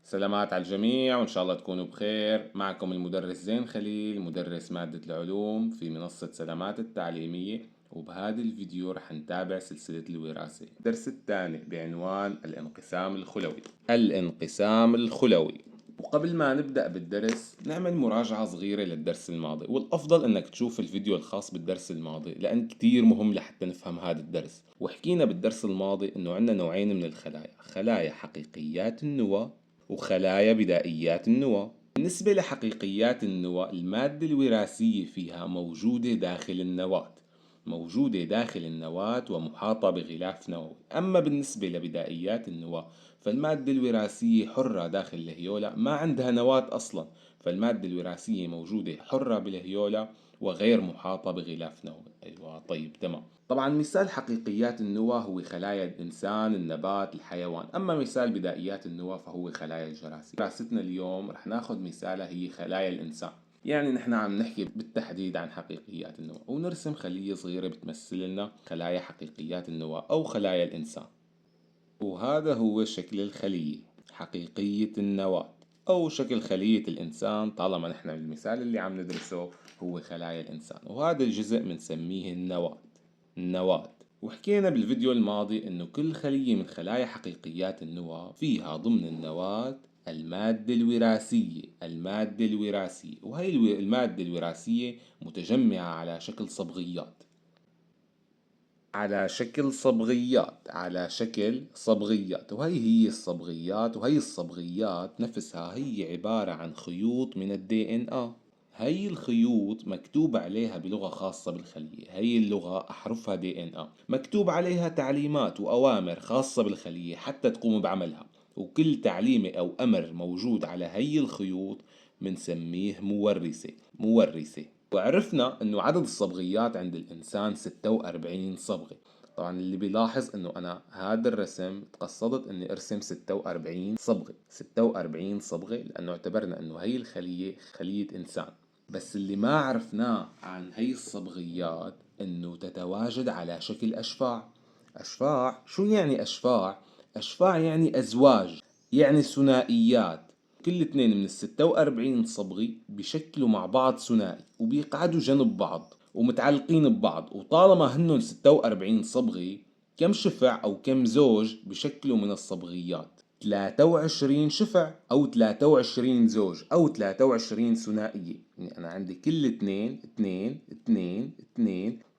سلامات على الجميع وإن شاء الله تكونوا بخير. معكم المدرس زين خليل، مدرس مادة العلوم في منصة سلامات التعليمية. وبهذا الفيديو رح نتابع سلسلة الوراثة، الدرس الثاني بعنوان الانقسام الخلوي. الانقسام الخلوي. وقبل ما نبدأ بالدرس نعمل مراجعة صغيرة للدرس الماضي، والأفضل أنك تشوف الفيديو الخاص بالدرس الماضي لأن كتير مهم لحتى نفهم هذا الدرس. وحكينا بالدرس الماضي أنه عندنا نوعين من الخلايا، خلايا حقيقيات النواة وخلايا بدائيات النواة. بالنسبة لحقيقيات النواة، المادة الوراثية فيها موجودة داخل النواة ومحاطة بغلاف نووي. أما بالنسبة لبدائيات النواة فالمادة الوراثية حرة داخل الهيولا، ما عندها نواة أصلا، فالمادة الوراثية موجودة حرة بالهيولا وغير محاطة بغلاف نووي. أيوة طيب تمام. طبعا مثال حقيقيات النواة هو خلايا الإنسان، النبات، الحيوان. أما مثال بدائيات النواة فهو خلايا الجراثيم. دراستنا اليوم رح ناخد مثالها هي خلايا الإنسان. يعني نحن عم نحكي بالتحديد عن حقيقيات النواة، ونرسم خلية صغيرة بتمثل لنا خلايا حقيقيات النواة أو خلايا الإنسان. وهذا هو شكل الخلية حقيقية النواة أو شكل خلية الإنسان، طالما نحن المثال اللي عم ندرسه هو خلايا الإنسان. وهذا الجزء بنسميه النواة. وحكينا بالفيديو الماضي إنه كل خلية من خلايا حقيقيات النواة فيها ضمن النواة المادة الوراثية، وهي المادة الوراثية متجمعة على شكل صبغيات، وهي هي الصبغيات. وهي الصبغيات نفسها هي عبارة عن خيوط من الدي ان ا. هي الخيوط مكتوب عليها بلغة خاصة بالخلية، هي اللغة أحرفها دي ان ا، مكتوب عليها تعليمات وأوامر خاصة بالخلية حتى تقوم بعملها. وكل تعليمة أو أمر موجود على هي الخيوط بنسميه مورثة. وعرفنا انه عدد الصبغيات عند الانسان 46 صبغة. طبعا اللي بيلاحظ انه انا هذا الرسم تقصدت اني ارسم 46 صبغة لانه اعتبرنا انه هي الخلية خلية انسان. بس اللي ما عرفناه عن هي الصبغيات انه تتواجد على شكل اشفاع. شو يعني اشفاع؟ اشفاع يعني ازواج، يعني ثنائيات. كل اثنين من ال46 صبغي بيشكلوا مع بعض ثنائي وبيقعدوا جنب بعض ومتعلقين ببعض. وطالما هنن 46 صبغي، كم شفع أو كم زوج بشكلوا من الصبغيات؟ 23 شفع أو 23 زوج أو 23 ثنائية. يعني أنا عندي كل اثنين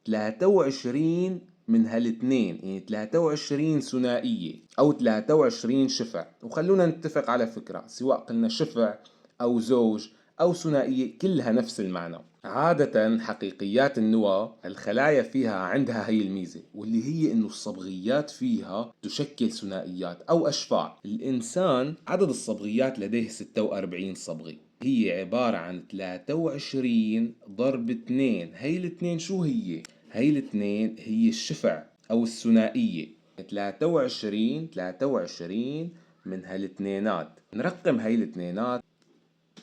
23 من هالاثنين، يعني 23 ثنائية أو 23 شفع. وخلونا نتفق على فكرة، سواء قلنا شفع أو زوج أو ثنائية كلها نفس المعنى. عادة حقيقيات النواة الخلايا فيها عندها هي الميزة، واللي هي إنه الصبغيات فيها تشكل ثنائيات أو أشفاع. الإنسان عدد الصبغيات لديه 46 صبغي، هي عبارة عن 23 ضرب 2. هي الاثنين شو هي؟ هي الاثنين هي الشفع أو الثنائية. 23 من هالاثنينات. نرقم هاي الاثنينات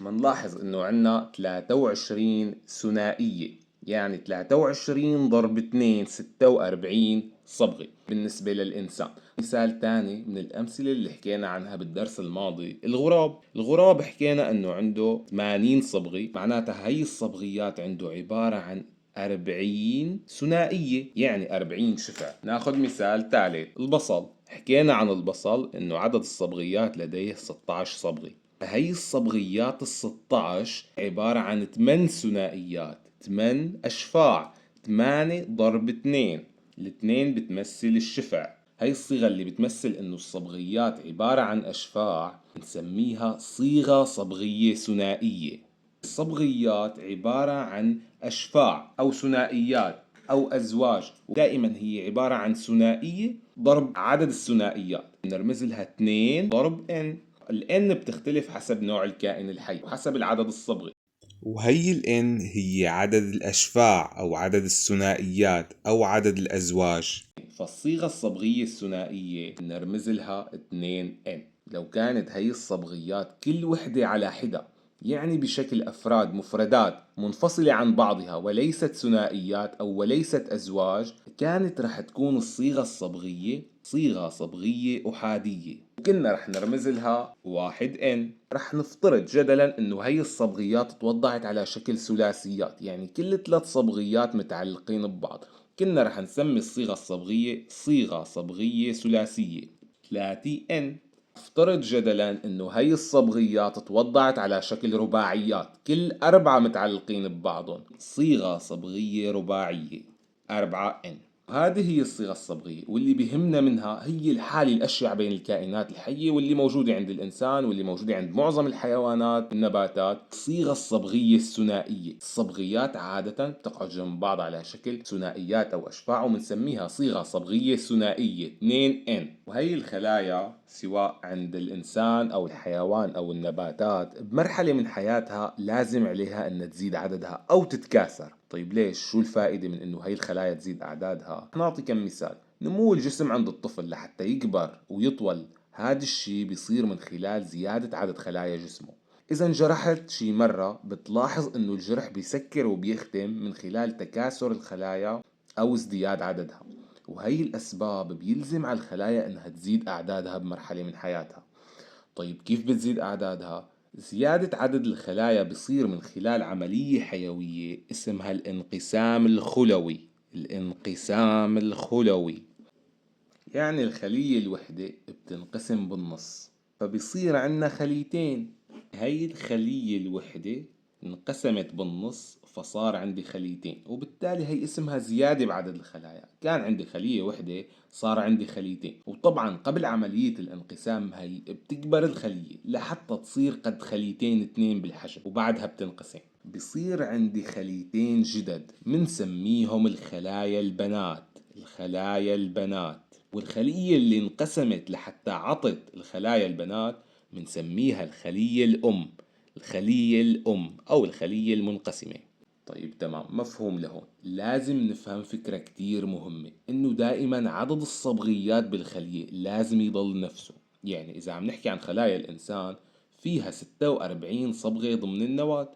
منلاحظ انه عنا 23 ثنائية، يعني 23 ضرب 2 46 صبغة بالنسبة للإنسان. مثال تاني من الأمثلة اللي حكينا عنها بالدرس الماضي، الغراب حكينا انه عنده 80 صبغة، معناتها هي الصبغيات عنده عبارة عن 40 ثنائية، يعني 40 شفع. ناخذ مثال ثالث، البصل. حكينا عن البصل انه عدد الصبغيات لديه 16 صبغة. هي الصبغيات ال16 عبارة عن 8 ثنائيات، 8 أشفاع. 8 ضرب 2، الاثنين بتمثل الشفع. هي الصيغة اللي بتمثل إنه الصبغيات عبارة عن أشفاع بنسميها صيغة صبغية ثنائية. الصبغيات عبارة عن أشفاع أو ثنائيات أو أزواج، ودائما هي عبارة عن ثنائية ضرب عدد الثنائيات، نرمز لها 2 ضرب n. ال n بتختلف حسب نوع الكائن الحي وحسب العدد الصبغي، وهي ال N هي عدد الأشفاع أو عدد الثنائيات أو عدد الأزواج. فالصيغة الصبغية الثنائية نرمز لها 2n. لو كانت هي الصبغيات كل وحدة على حدة، يعني بشكل أفراد مفردات منفصلة عن بعضها وليست ثنائيات أو وليست أزواج، كانت رح تكون الصيغة الصبغية صيغة صبغية أحادية، وكنا رح نرمز لها 1N. رح نفترض جدلا إنه هي الصبغيات توضعت على شكل ثلاثيات، يعني كل 3 صبغيات متعلقين ببعض. كنا رح نسمي الصيغة الصبغية صيغة صبغية ثلاثية 3N. افترض جدلا انه هي الصبغيات توضعت على شكل رباعيات، كل 4 متعلقين ببعضهم، صيغة صبغية رباعية 4N. هذه هي الصيغة الصبغية، واللي بيهمنا منها هي الحالة الأشيع بين الكائنات الحية، واللي موجودة عند الإنسان واللي موجودة عند معظم الحيوانات والنباتات. الصيغة الصبغية الثنائية، الصبغيات عادة تقعد جنب بعض على شكل ثنائيات أو أشباع، وبنسميها صيغة صبغية ثنائية 2N. وهي الخلايا سواء عند الإنسان أو الحيوان أو النباتات بمرحلة من حياتها لازم عليها أن تزيد عددها أو تتكاثر. طيب ليش؟ شو الفائدة من إنه هاي الخلايا تزيد أعدادها؟ نعطي كم مثال. نمو الجسم عند الطفل لحتى يكبر ويطول، هذا الشي بيصير من خلال زيادة عدد خلايا جسمه. إذا انجرحت شي مرة بتلاحظ إنه الجرح بيسكر وبيختم من خلال تكاثر الخلايا أو ازدياد عددها، وهي الأسباب بيلزم على الخلايا إنها تزيد أعدادها بمرحلة من حياتها. طيب كيف بتزيد أعدادها؟ زيادة عدد الخلايا بصير من خلال عملية حيوية اسمها الانقسام الخلوي. الانقسام الخلوي يعني الخلية الوحدة بتنقسم بالنص، فبصير عنا خليتين. هاي الخلية الوحدة انقسمت بالنص فصار عندي خليتين، وبالتالي هي اسمها زيادة بعدد الخلايا. كان عندي خلية وحدة صار عندي خليتين، وطبعا قبل عملية الانقسام هي بتكبر الخلية لحتى تصير قد خليتين 2 بالحجم، وبعدها بتنقسم بصير عندي خليتين جدد منسميهم الخلايا البنات. الخلايا البنات. والخلية اللي انقسمت لحتى عطت الخلايا البنات منسميها الخلية الأم. الخلية الأم أو الخلية المنقسمة. طيب تمام، مفهوم لهون. لازم نفهم فكرة كتير مهمة، إنه دائما عدد الصبغيات بالخلية لازم يضل نفسه. يعني إذا عم نحكي عن خلايا الإنسان فيها 46 صبغة ضمن النواة،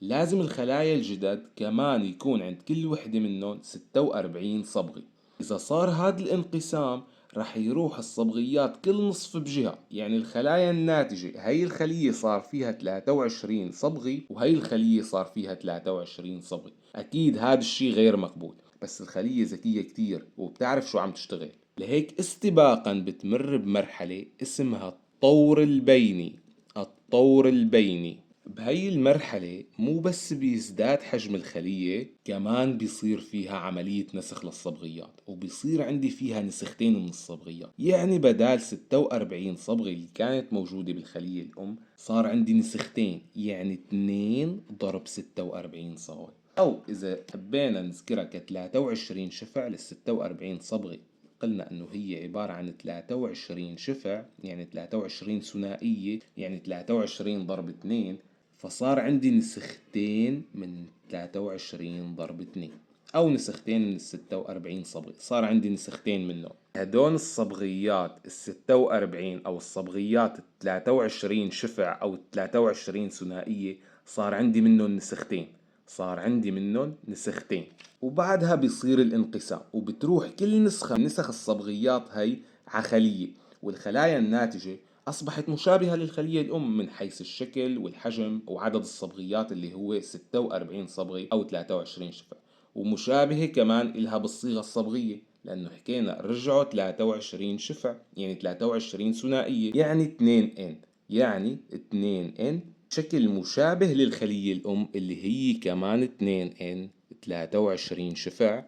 لازم الخلايا الجدد كمان يكون عند كل وحدة منهم 46 صبغة. إذا صار هذا الانقسام رح يروح الصبغيات كل نصف بجهة، يعني الخلايا الناتجة هي الخلية صار فيها 23 صبغة وهي الخلية صار فيها 23 صبغة. أكيد هذا الشي غير مقبول، بس الخلية ذكية كتير وبتعرف شو عم تشتغل، لهيك استباقا بتمر بمرحلة اسمها الطور البيني. الطور البيني. بهي المرحلة مو بس بيزداد حجم الخلية، كمان بيصير فيها عملية نسخ للصبغيات، وبيصير عندي فيها نسختين من الصبغيات. يعني بدال 46 صبغة اللي كانت موجودة بالخلية الأم صار عندي نسختين، يعني 2 ضرب 46 صبغة. أو إذا حبينا نذكرها ك 23 شفع لل 46 صبغة، قلنا انه هي عبارة عن 23 شفع، يعني 23 ثنائية، يعني 23 ضرب 2، فصار عندي نسختين من 23 ضرب 2، أو نسختين من 46 صبغة، صار عندي نسختين منه. هدول الصبغيات 46 أو الصبغيات 23 شفع أو 23 ثنائية صار عندي منهم نسختين. صار عندي منهم نسختين، وبعدها بيصير الانقسام، وبتروح كل نسخة من نسخ الصبغيات هي على خلية، والخلايا الناتجة أصبحت مشابهة للخلية الأم من حيث الشكل والحجم وعدد الصبغيات اللي هو 46 صبغة أو 23 شفع، ومشابهة كمان إلها بالصيغة الصبغية، لأنه حكينا رجعوا 23 شفع، يعني 23 ثنائية، يعني 2N. يعني 2N شكل مشابه للخلية الأم اللي هي كمان 2N 23 شفع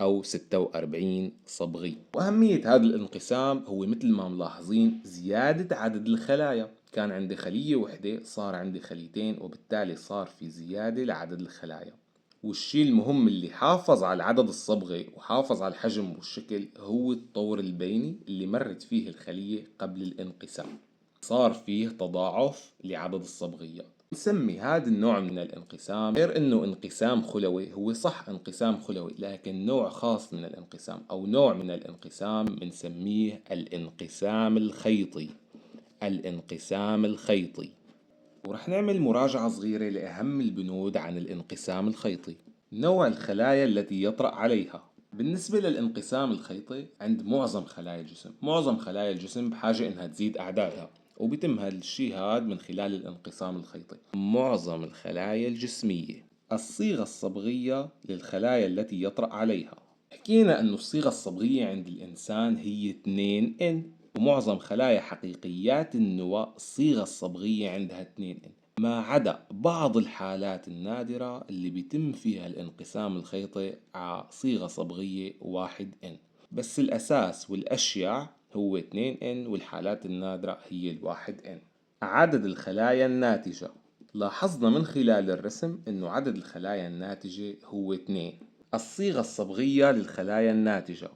أو 46 صبغي. وأهمية هذا الانقسام هو مثل ما ملاحظين زيادة عدد الخلايا. كان عندي خلية وحدة صار عندي خليتين، وبالتالي صار في زيادة لعدد الخلايا. والشي المهم اللي حافظ على العدد الصبغي وحافظ على الحجم والشكل هو الطور البيني اللي مرت فيه الخلية قبل الانقسام. صار فيه تضاعف لعدد الصبغيات. نسمي هذا النوع من الانقسام، غير انه انقسام خلوي، هو صح انقسام خلوي، لكن نوع خاص من الانقسام او نوع من الانقسام بنسميه الانقسام الخيطي. الانقسام الخيطي. ورح نعمل مراجعة صغيرة لأهم البنود عن الانقسام الخيطي. نوع الخلايا التي يطرأ عليها. بالنسبة للانقسام الخيطي عند معظم خلايا الجسم، معظم خلايا الجسم بحاجة إنها تزيد أعدادها، وبيتم هذا الشيء من خلال الانقسام الخيطي. معظم الخلايا الجسمية، الصيغة الصبغية للخلايا التي يطرأ عليها. حكينا أن الصيغة الصبغية عند الإنسان هي 2N، ومعظم خلايا حقيقيات النواة الصيغة الصبغية عندها 2N، ما عدا بعض الحالات النادرة اللي بيتم فيها الانقسام الخيطي على صيغة صبغية 1N. بس الأساس والأشيع هو 2N، والحالات النادرة هي 1N. عدد الخلايا الناتجة، لاحظنا من خلال الرسم أنه عدد الخلايا الناتجة هو 2. الصيغة الصبغية للخلايا الناتجة،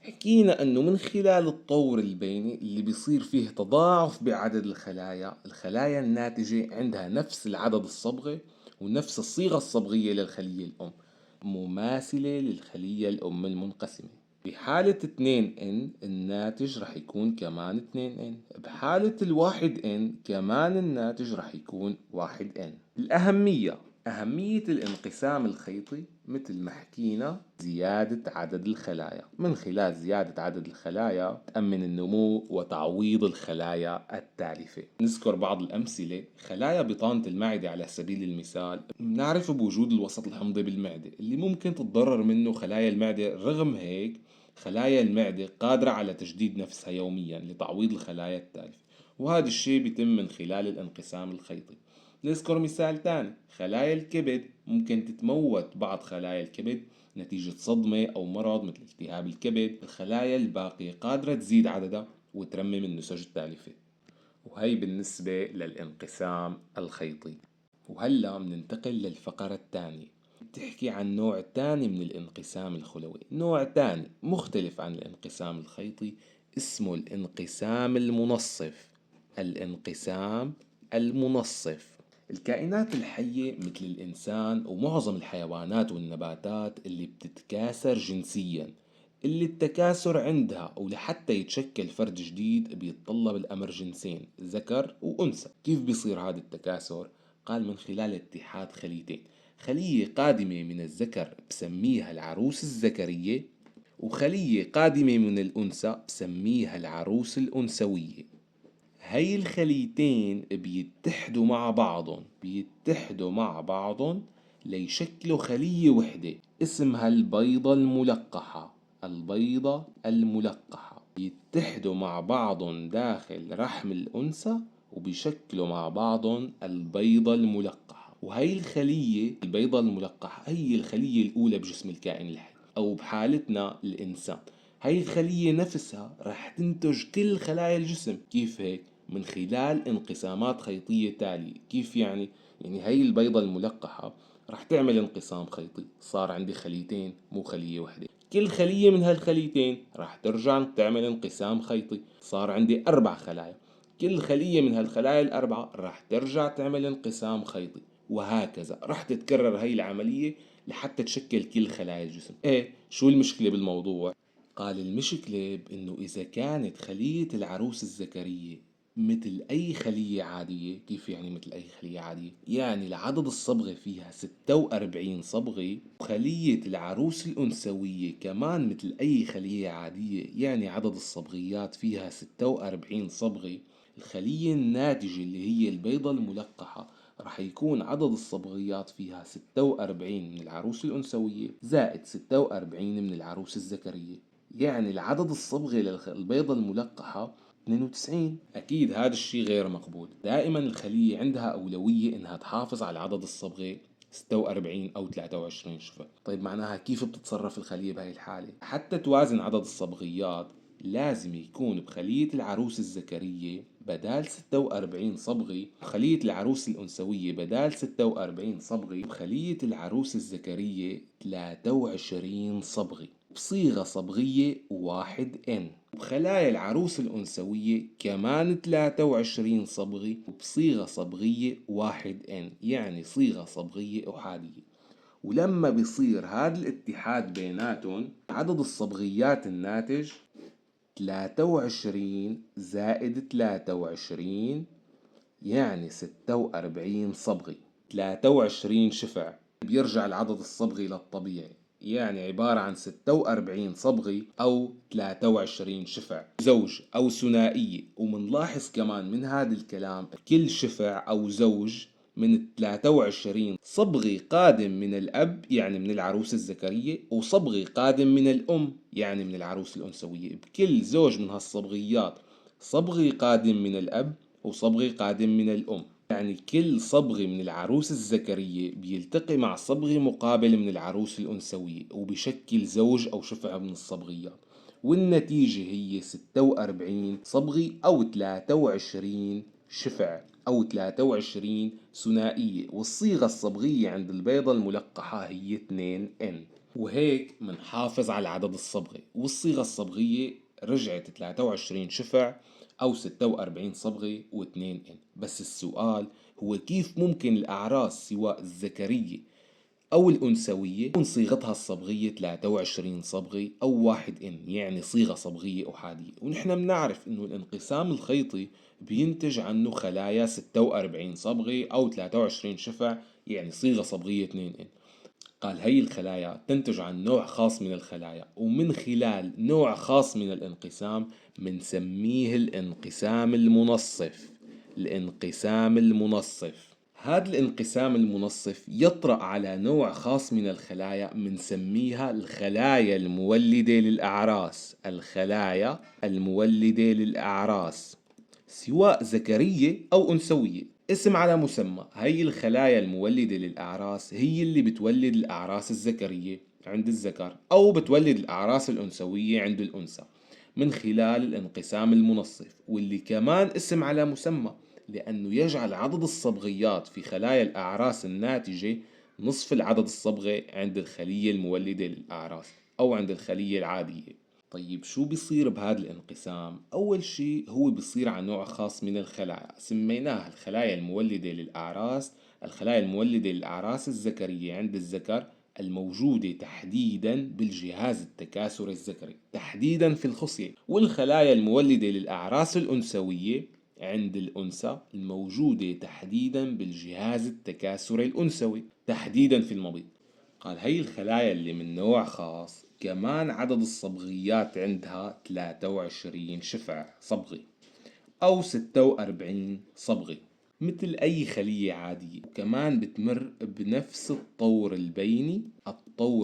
حكينا أنه من خلال الطور البيني اللي بيصير فيه تضاعف بعدد الخلايا الناتجة عندها نفس العدد الصبغي ونفس الصيغة الصبغية للخلية الأم، مماثلة للخلية الأم المنقسمة. بحالة 2N الناتج رح يكون كمان 2N، بحالة 1N كمان الناتج رح يكون 1N. الأهمية، أهمية الانقسام الخيطي مثل ما حكينا زيادة عدد الخلايا. من خلال زيادة عدد الخلايا تأمن النمو وتعويض الخلايا التالفة. نذكر بعض الأمثلة. خلايا بطانة المعدة على سبيل المثال، نعرف بوجود الوسط الحمضي بالمعدة اللي ممكن تتضرر منه خلايا المعدة. رغم هيك خلايا المعدة قادرة على تجديد نفسها يوميا لتعويض الخلايا التالفة، وهذا الشيء بيتم من خلال الانقسام الخيطي. نذكر مثال تاني. خلايا الكبد ممكن تتموت بعض خلايا الكبد نتيجة صدمة أو مرض مثل التهاب الكبد، الخلايا الباقية قادرة تزيد عددها وترمم النسج التالفة. وهي بالنسبة للانقسام الخيطي. وهلأ بننتقل للفقرة الثانية، بتحكي عن نوع تاني من الانقسام الخلوي، نوع تاني مختلف عن الانقسام الخيطي اسمه الانقسام المنصف. الانقسام المنصف. الكائنات الحية مثل الإنسان ومعظم الحيوانات والنباتات اللي بتتكاثر جنسيا، اللي التكاثر عندها ولحتى يتشكل فرد جديد بيتطلب الأمر جنسين، ذكر وأنثى. كيف بيصير هذا التكاثر؟ قال من خلال اتحاد خليتين، خلية قادمة من الذكر بسميها العروس الذكرية، وخلية قادمة من الأنثى بسميها العروس الأنثوية. هاي الخليتين بيتحدوا مع بعضهم ليشكلوا خلية وحدة اسمها البيضة الملقحة. البيضة الملقحة بيتحدوا مع بعضهم داخل رحم الأنثى وبيشكلوا مع بعضهم البيضة الملقحة. وهي الخلية البيضة الملقحة هي الخلية الأولى بجسم الكائن الحي، أو بحالتنا الإنسان. هاي الخلية نفسها رح تنتج كل خلايا الجسم. كيف هيك؟ من خلال انقسامات خيطية تالية. كيف يعني؟ يعني هاي البيضة الملقحة رح تعمل انقسام خيطي، صار عندي خليتين مو خلية واحدة. كل خلية من هالخليتين رح ترجع تعمل انقسام خيطي، صار عندي 4 خلايا. كل خلية من هالخلايا الأربعة رح ترجع تعمل انقسام خيطي، وهكذا رح تتكرر هاي العملية لحتى تشكل كل خلايا الجسم. ايه شو المشكلة بالموضوع؟ قال المشكلة بأنه إذا كانت خلية العروس الذكرية مثل أي خلية عادية. كيف يعني مثل أي خلية عادية؟ يعني العدد الصبغي فيها 46 صبغة، وخلية العروس الأنثوية كمان مثل أي خلية عادية، يعني عدد الصبغيات فيها 46 صبغة. الخلية الناتجة اللي هي البيضة الملقحة رح يكون عدد الصبغيات فيها 46 من العروس الأنثوية زائد 46 من العروس الذكرية، يعني العدد الصبغي للبيضة الملقحة 92. أكيد هذا الشيء غير مقبول. دائما الخلية عندها أولوية إنها تحافظ على العدد الصبغي 46 أو 23. شوف طيب معناها كيف بتتصرف الخلية بهاي الحالة؟ حتى توازن عدد الصبغيات لازم يكون بخلية العروس الذكرية بدال 46 صبغي، وخلية العروس الأنثوية بدال 46 صبغي، وخلية العروس الذكرية 23 صبغي بصيغة صبغية 1N، وخلايا العروس الأنثوية كمان 23 صبغي وبصيغة صبغية 1N، يعني صيغة صبغية أحادية. ولما بيصير هذا الاتحاد بيناتهم عدد الصبغيات الناتج 23 زائد 23 يعني 46 صبغي. 23 شفع بيرجع العدد الصبغي للطبيعي، يعني عبارة عن 46 صبغة أو 23 شفع زوج أو ثنائية. ومنلاحظ كمان من هذا الكلام كل شفع أو زوج من ال 23 صبغة قادم من الأب يعني من العروس الذكرية، وصبغة قادم من الأم يعني من العروس الأنثوية. بكل زوج من هالصبغيات صبغة قادم من الأب وصبغة قادم من الأم، يعني كل صبغة من العروس الذكرية بيلتقي مع صبغة مقابلة من العروس الأنثوية وبشكل زوج أو شفع من الصبغيات، والنتيجة هي 46 صبغة أو 23 شفع أو 23 ثنائية. والصيغة الصبغية عند البيضة الملقحة هي 2N. وهيك منحافظ على عدد الصبغة، والصيغة الصبغية رجعت 23 شفع أو 46 صبغة و2N. بس السؤال هو كيف ممكن الأعراس سواء الذكرية أو الأنثوية تكون صيغتها الصبغية 23 صبغة أو 1N يعني صيغة صبغية أحادية؟ ونحن بنعرف إنه الانقسام الخيطي بينتج عنه خلايا 46 صبغة أو 23 شفع يعني صيغة صبغية 2N. قال هي الخلايا تنتج عن نوع خاص من الخلايا، ومن خلال نوع خاص من الانقسام منسميه الانقسام المنصف. الانقسام المنصف، هذا الانقسام المنصف يطرأ على نوع خاص من الخلايا منسميها الخلايا المولدة للأعراس. الخلايا المولدة للأعراس سواء ذكرية أو أنثوية، اسم على مسمى. هي الخلايا المولدة للأعراس هي اللي بتولد الأعراس الذكرية عند الذكر أو بتولد الأعراس الأنثوية عند الأنثى من خلال الانقسام المنصف، واللي كمان اسم على مسمى لأنه يجعل عدد الصبغيات في خلايا الأعراس الناتجة نصف العدد الصبغي عند الخلية المولدة للأعراس أو عند الخلية العادية. طيب شو بيصير بهذا الانقسام؟ أول شي هو بيصير على نوع خاص من الخلايا سميناها الخلايا المولدة للأعراس. الخلايا المولدة للأعراس الذكرية عند الذكر الموجودة تحديدا بالجهاز التكاثري الذكري تحديدا في الخصية، والخلايا المولدة للأعراس الأنثوية عند الأنثى الموجودة تحديدا بالجهاز التكاثري الأنثوي تحديدا في المبيض. قال هي الخلايا اللي من نوع خاص كمان عدد الصبغيات عندها 23 شفع صبغي أو 46 صبغة مثل أي خلية عادية، وكمان بتمر بنفس الطور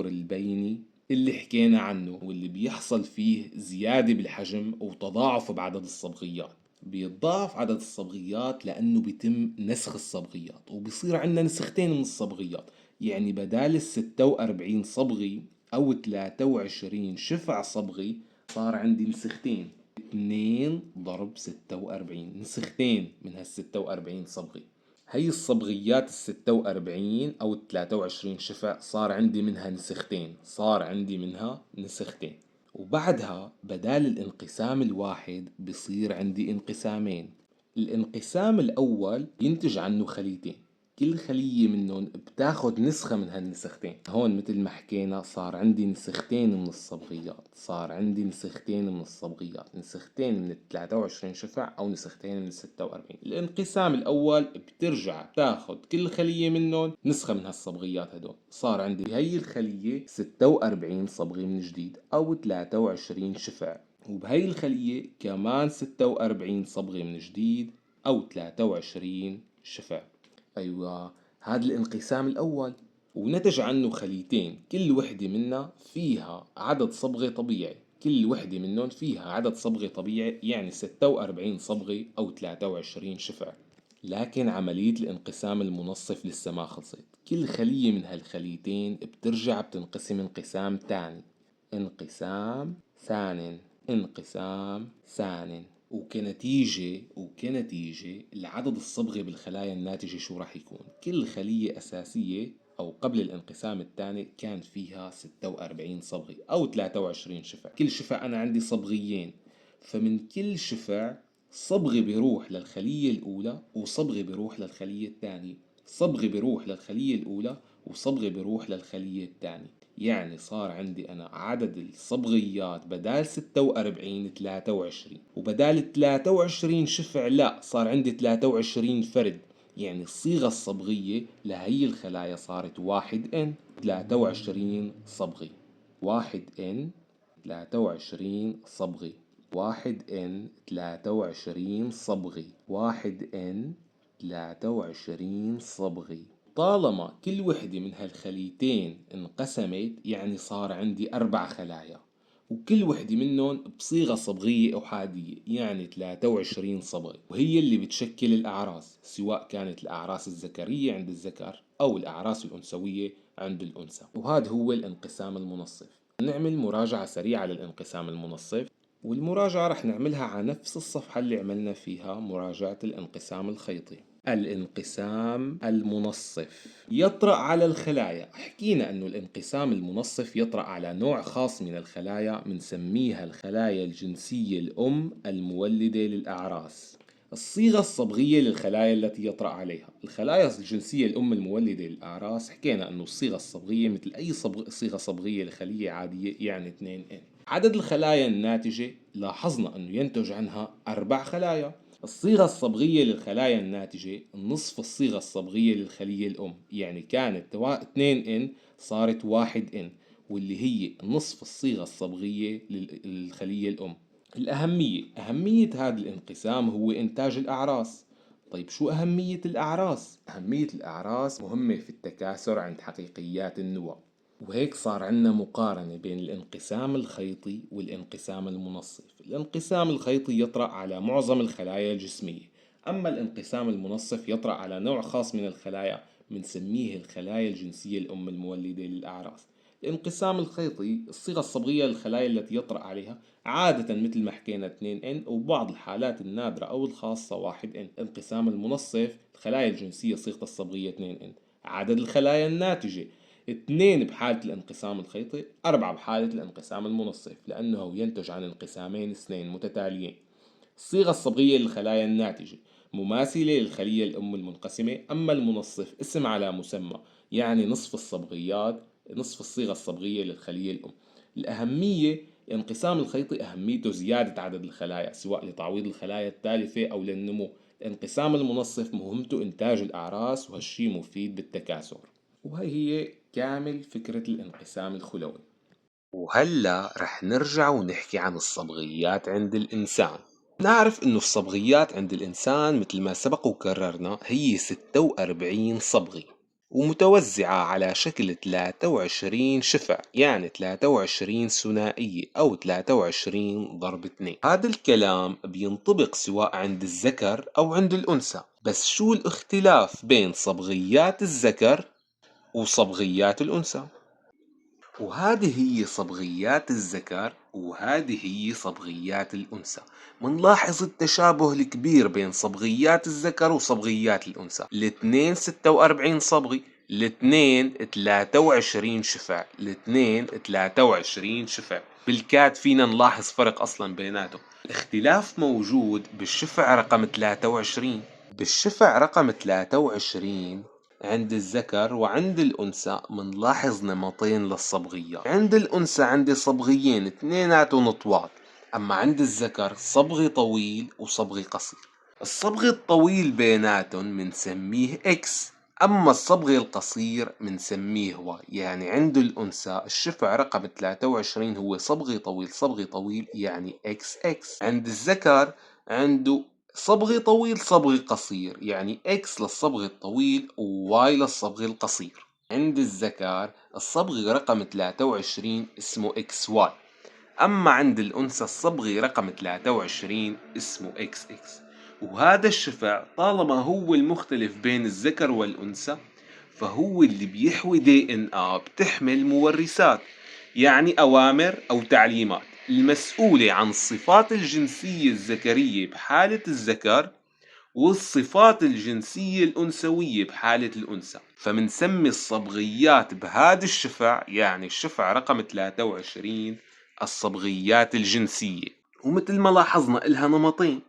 البيني اللي حكينا عنه، واللي بيحصل فيه زيادة بالحجم وتضاعف بعدد الصبغيات. بيتضاعف عدد الصبغيات لأنه بيتم نسخ الصبغيات وبصير عندنا نسختين من الصبغيات، يعني بدال ال 46 صبغي أو 23 شفع صبغي صار عندي نسختين. 2 ضرب 46 نسختين من هال 46 صبغي. هي الصبغيات ال 46 أو ال 23 شفع صار عندي منها نسختين. وبعدها بدال الانقسام الواحد بصير عندي انقسامين. الانقسام الأول ينتج عنه خليتين، كل خلية منهم بتاخد نسخة من هالنسختين. هون مثل ما حكينا صار عندي نسختين من الصبغيات، نسختين من ال 23 شفع أو نسختين من ال 46. الانقسام الأول بترجع تاخد كل خلية منهم نسخة من هالصبغيات هدول، صار عندي بهي الخلية 46 صبغة من جديد أو 23 شفع، وبهي الخلية كمان 46 صبغة من جديد أو 23 شفع. أيوة هذا الانقسام الأول، ونتج عنه خليتين كل وحدة منها فيها عدد صبغة طبيعي، يعني 46 صبغة أو 23 شفع. لكن عملية الانقسام المنصف لسه ما خلصت، كل خلية من هالخليتين بترجع بتنقسم انقسام تاني، انقسام ثان. وكنتيجة العدد الصبغي بالخلايا الناتجة شو راح يكون؟ كل خلية أساسية أو قبل الانقسام الثاني كان فيها 46 صبغة أو 23 شفع. كل شفع أنا عندي صبغيين، فمن كل شفع صبغة بيروح للخلية الأولى وصبغة بيروح للخلية الثانية، صبغة بيروح للخلية الأولى وصبغة بيروح للخلية الثانية. يعني صار عندي أنا عدد الصبغيات بدال 46 23، وبدال 23 شفع لا صار عندي 23 فرد، يعني الصيغة الصبغية لهي الخلايا صارت 1N. 23 صبغي. 1N 23 صبغي. 1N 23 صبغي. 1N 23 صبغي. طالما كل وحدة من هالخليتين انقسمت يعني صار عندي 4 خلايا، وكل وحدة منهم بصيغة صبغية أحادية يعني 23 صبغة، وهي اللي بتشكل الأعراس، سواء كانت الأعراس الذكرية عند الذكر أو الأعراس الأنثوية عند الأنثى. وهذا هو الانقسام المنصف. نعمل مراجعة سريعة للانقسام المنصف، والمراجعة رح نعملها على نفس الصفحة اللي عملنا فيها مراجعة الانقسام الخيطي. الانقسام المنصف يطرأ على الخلايا. حكينا أنه الانقسام المنصف يطرأ على نوع خاص من الخلايا بنسميها الخلايا الجنسية الأم المولدة للأعراس. الصيغة الصبغية للخلايا التي يطرأ عليها. الخلايا الجنسية الأم المولدة للأعراس حكينا أنه الصيغة الصبغية مثل أي صيغة صبغية لخلية عادية يعني 2N. عدد الخلايا الناتجة لاحظنا أنه ينتج عنها 4 خلايا. الصيغة الصبغية للخلايا الناتجة نصف الصيغة الصبغية للخلية الأم، يعني كانت 2N صارت 1N، واللي هي نصف الصيغة الصبغية للخلية الأم. أهمية هذا الانقسام هو إنتاج الأعراس. طيب شو أهمية الأعراس؟ أهمية الأعراس مهمة في التكاثر عند حقيقيات النواة، وهيك صار عندنا مقارنة بين الانقسام الخيطي والانقسام المنصف. الانقسام الخيطي يطرأ على معظم الخلايا الجسمية، أما الانقسام المنصف يطرأ على نوع خاص من الخلايا بنسميه الخلايا الجنسية الأم المولدة للأعراس. الانقسام الخيطي الصيغة الصبغية للخلايا التي يطرأ عليها عادة مثل ما حكينا 2N، وبعض الحالات النادرة أو الخاصة 1N. الانقسام المنصف الخلايا الجنسية صيغة الصبغية 2N. عدد الخلايا الناتجة 2 بحالة الانقسام الخيطي، 4 بحالة الانقسام المنصف، لأنه ينتج عن انقسامين اثنين متتاليين. الصيغة الصبغية للخلايا الناتجة مماثلة للخلية الأم المنقسمة، أما المنصف اسم على مسمى، يعني نصف الصبغيات، نصف الصيغة الصبغية للخلية الأم. الأهمية الانقسام الخيطي أهميته زيادة عدد الخلايا سواء لتعويض الخلايا التالفة أو للنمو. الانقسام المنصف مهمته إنتاج الأعراس، وهالشي مفيد بالتكاثر. وهي هي كامل فكرة الانقسام الخلوي. وهلأ رح نرجع ونحكي عن الصبغيات عند الإنسان. نعرف إنه الصبغيات عند الإنسان مثل ما سبق وكررنا هي 46 صبغي، ومتوزعة على شكل 23 شفع، يعني 23 ثنائية أو 23 ضرب 2. هذا الكلام بينطبق سواء عند الذكر أو عند الأنثى، بس شو الاختلاف بين صبغيات الذكر وصبغيات الأنثى؟ وهذه هي صبغيات الذكر وهذه هي صبغيات الأنثى. منلاحظ التشابه الكبير بين صبغيات الذكر وصبغيات الأنثى. الاثنين 46 صبغي، الاثنين 23 شفع، الاثنين 23 شفع. بالكاد فينا نلاحظ فرق أصلا بيناتهم. الاختلاف موجود بالشفع رقم 23. بالشفع رقم 23 عند الذكر وعند الأنثى منلاحظ نمطين للصبغيات. عند الأنثى عندي صبغيين اثنيناتهم طوال، أما عند الذكر صبغي طويل وصبغي قصير. الصبغ الطويل بيناتهم منسميه إكس، أما الصبغ القصير منسميه واي. يعني عند الأنثى الشفع رقم 23 هو صبغي طويل يعني إكس إكس. عند الذكر عنده صبغي طويل صبغي قصير، يعني إكس للصبغ الطويل وواي للصبغ القصير. عند الذكر الصبغ رقم 23 اسمه إكس واي، أما عند الأنثى الصبغي رقم 23 اسمه إكس إكس. وهذا الشفع طالما هو المختلف بين الذكر والأنثى فهو اللي بيحوي DNA بتحمل مورثات، يعني أوامر أو تعليمات المسؤولة عن الصفات الجنسية الذكرية بحالة الذكر والصفات الجنسية الأنثوية بحالة الأنثى. فمنسمي الصبغيات بهذا الشفع، يعني الشفع رقم 23، الصبغيات الجنسية. ومثل ما لاحظنا إلها نمطين،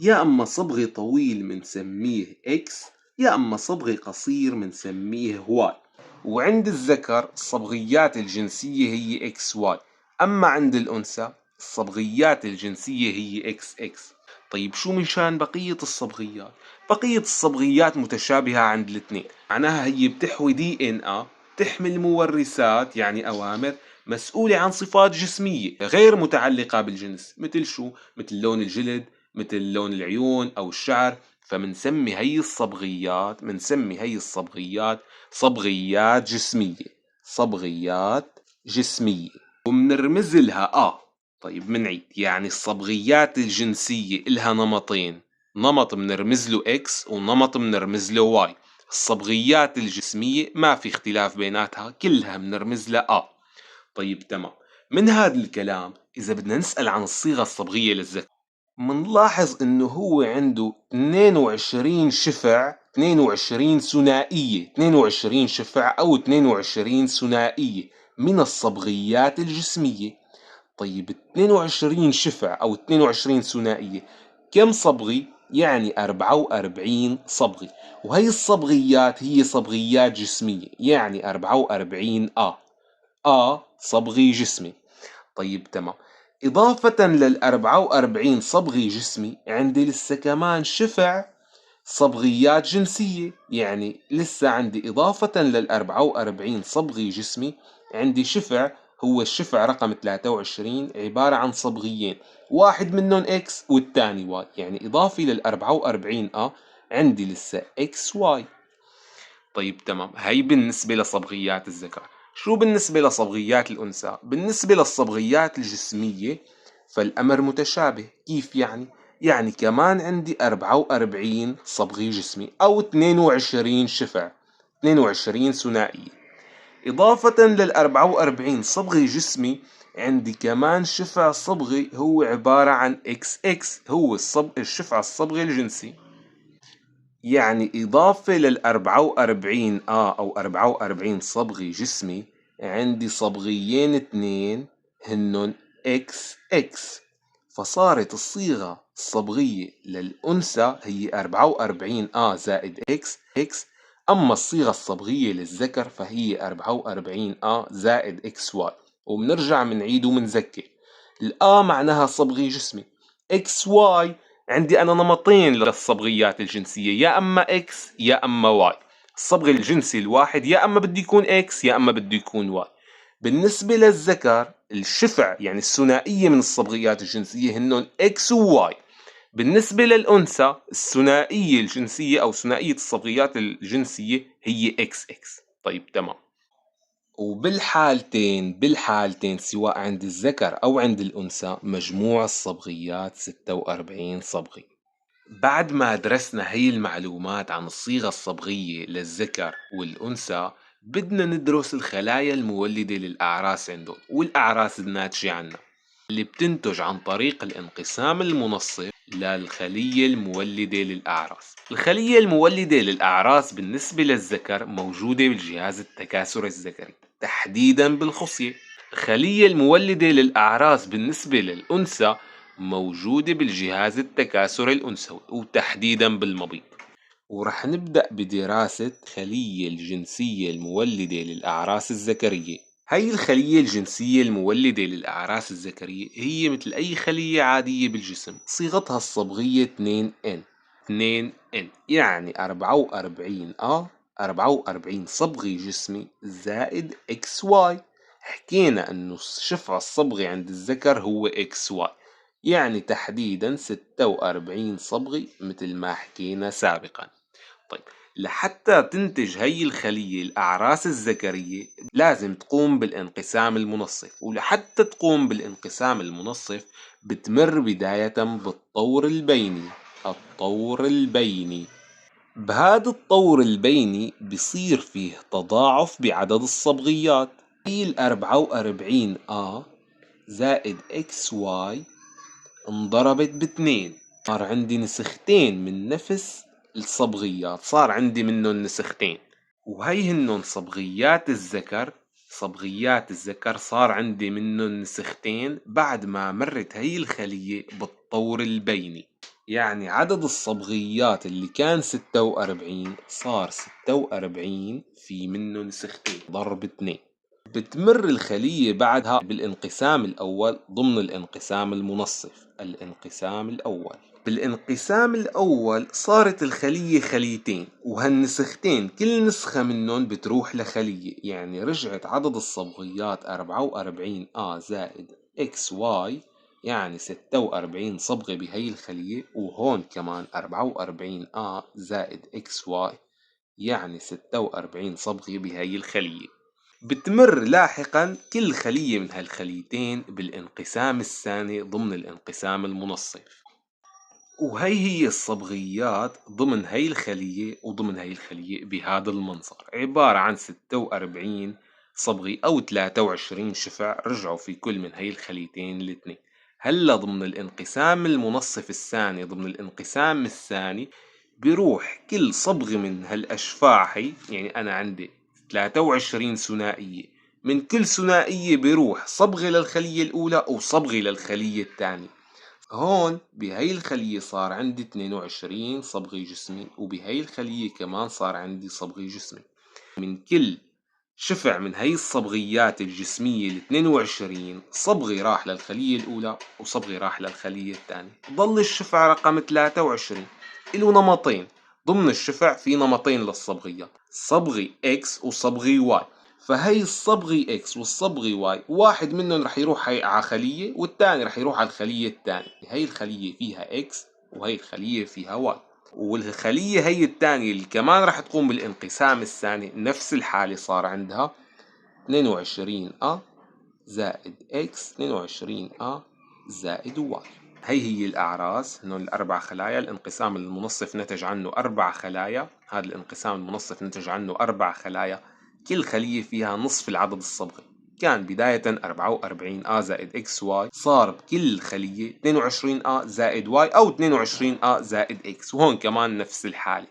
يا أما صبغي طويل منسميه إكس، يا أما صبغي قصير منسميه واي. وعند الذكر الصبغيات الجنسية هي إكس واي، أما عند الأنثى الصبغيات الجنسية هي إكس إكس. طيب شو مشان بقية الصبغيات؟ بقية الصبغيات متشابهة عند الاثنين، معناها هي بتحوي DNA تحمل مورثات يعني أوامر مسؤولة عن صفات جسمية غير متعلقة بالجنس، مثل شو؟ مثل لون الجلد، مثل لون العيون أو الشعر. فمنسمي هي الصبغيات صبغيات جسمية، صبغيات جسمية، ومنرمز لها. طيب منعيد، يعني الصبغيات الجنسية إلها نمطين، نمط منرمز له X ونمط منرمز له Y. الصبغيات الجسمية ما في اختلاف بيناتها، كلها منرمز لها طيب تمام. من هذا الكلام إذا بدنا نسأل عن الصيغة الصبغية للذكر، منلاحظ إنه هو عنده 22 شفع، 22 ثنائية، 22 شفع أو 22 ثنائية من الصبغيات الجسمية. طيب 22 شفع أو 22 ثنائية كم صبغي؟ يعني 44 صبغي، وهي الصبغيات هي صبغيات جسمية، يعني 44 صبغي جسمي. طيب تمام. إضافة لل44 صبغي جسمي عندي لسه كمان شفع صبغيات جنسية، يعني لسه عندي إضافة لل44 صبغي جسمي عندي شفع، هو الشفع رقم 23 عبارة عن صبغيين، واحد منهم X والتاني Y، يعني إضافي لل44 عندي لسه XY. طيب تمام، هي بالنسبة لصبغيات الذكر. شو بالنسبة لصبغيات الأنثى؟ بالنسبة للصبغيات الجسمية فالأمر متشابه. كيف يعني؟ يعني كمان عندي 44 صبغي جسمي أو 22 شفع، 22 ثنائية. إضافة لل 44 صبغي جسمي عندي كمان شفع صبغي هو عبارة عن XX، هو الشفع الصبغي الجنسي. يعني إضافة لل44 أو 44 صبغي جسمي عندي صبغيين اتنين هنن XX، فصارت الصيغة الصبغية للأنثى هي 44 زائد XX، أما الصيغة الصبغية للذكر فهي 44 زائد XY. وبنرجع منعيد ومنذكر، معناها صبغي جسمي، XY عندي أنا نمطين للصبغيات الجنسية، يا أما X يا أما Y. الصبغ الجنسي الواحد يا أما بده يكون X يا أما بده يكون Y. بالنسبة للذكر الشفع يعني الثنائية من الصبغيات الجنسية هنن X و Y. بالنسبة للأنثى الثنائية الجنسية أو ثنائية الصبغيات الجنسية هي XX. طيب تمام. وبالحالتين سواء عند الذكر أو عند الأنثى مجموع الصبغيات 46 صبغي. بعد ما درسنا هي المعلومات عن الصيغة الصبغية للذكر والأنثى، بدنا ندرس الخلايا المولدة للأعراس عندهم والأعراس الناتجة عنها، اللي بتنتج عن طريق الانقسام المنصف للخلية المولدة للأعراس. الخلية المولدة للأعراس بالنسبة للذكر موجودة بالجهاز التكاثري الذكري، تحديدا بالخصية. الخلية المولدة للأعراس بالنسبة للأنثى موجودة بالجهاز التكاثري الأنثوي وتحديدا بالمبيض. ورح نبدأ بدراسة الخلية الجنسية المولدة للأعراس الذكرية. هاي الخلية الجنسية المولدة للأعراس الذكرية هي مثل أي خلية عادية بالجسم، صيغتها الصبغية 2N، 2N يعني 44 44 صبغي جسمي زائد XY. حكينا أنه الشفع الصبغي عند الذكر هو XY، يعني تحديدا 46 صبغي مثل ما حكينا سابقا. طيب لحتى تنتج هي الخلية الأعراس الذكرية لازم تقوم بالانقسام المنصف، ولحتى تقوم بالانقسام المنصف بتمر بداية بالطور البيني. الطور البيني، بهذا الطور البيني بصير فيه تضاعف بعدد الصبغيات. هي 44 زائد XY انضربت ب2، صار عندي نسختين من نفس الصبغيات، صار عندي منهم نسختين، وهي هنن صبغيات الذكر. صبغيات الذكر صار عندي منهم نسختين بعد ما مرت هي الخلية بالطور البيني. يعني عدد الصبغيات اللي كان 46 صار 46 في منه نسختين ضرب 2. بتمر الخلية بعدها بالانقسام الأول ضمن الانقسام المنصف. الانقسام الأول بالانقسام الأول صارت الخلية خليتين، وهالنسختين كل نسخة منهم بتروح لخلية، يعني رجعت عدد الصبغيات 44A زائد XY، يعني 46 صبغة بهي الخلية، وهون كمان 44A زائد XY، يعني 46 صبغة بهي الخلية. بتمر لاحقا كل خلية من هالخليتين بالانقسام الثاني ضمن الانقسام المنصف، وهي هي الصبغيات ضمن هي الخلية وضمن هي الخلية بهذا المنظر، عبارة عن 46 صبغي أو 23 شفع رجعوا في كل من هي الخليتين الاثنين. هلا ضمن الانقسام المنصف الثاني، ضمن الانقسام الثاني بيروح كل صبغة من هالأشفاع هي، يعني أنا عندي 23 ثنائية، من كل ثنائية بيروح صبغة للخلية الأولى وصبغة للخلية الثانية. هون بهاي الخلية صار عندي 22 صبغي جسمي، وبهاي الخلية كمان صار عندي صبغي جسمي. من كل شفع من هاي الصبغيات الجسمية ال 22 صبغي راح للخلية الأولى وصبغي راح للخلية الثانية. ضل الشفع رقم 23 له نمطين، ضمن الشفع في نمطين للصبغيات، صبغي X وصبغي Y. فهي الصبغي X والصبغي Y واحد منهم رح يروح على خلية والتاني رح يروح على الخلية الثانية. هي الخلية فيها X وهي الخلية فيها Y، والخلية هي الثانية اللي كمان رح تقوم بالانقسام الثاني نفس الحالة صار عندها 22A زائد X 22A زائد Y. هي الأعراس، هنون الأربع خلايا. الانقسام المنصف نتج عنه 4 خلايا، هذا الانقسام المنصف نتج عنه 4 خلايا، كل خلية فيها نصف العدد الصبغي. كان بداية 44A زائد XY، صار بكل خلية 22A زائد Y أو 22A زائد X، وهون كمان نفس الحالة.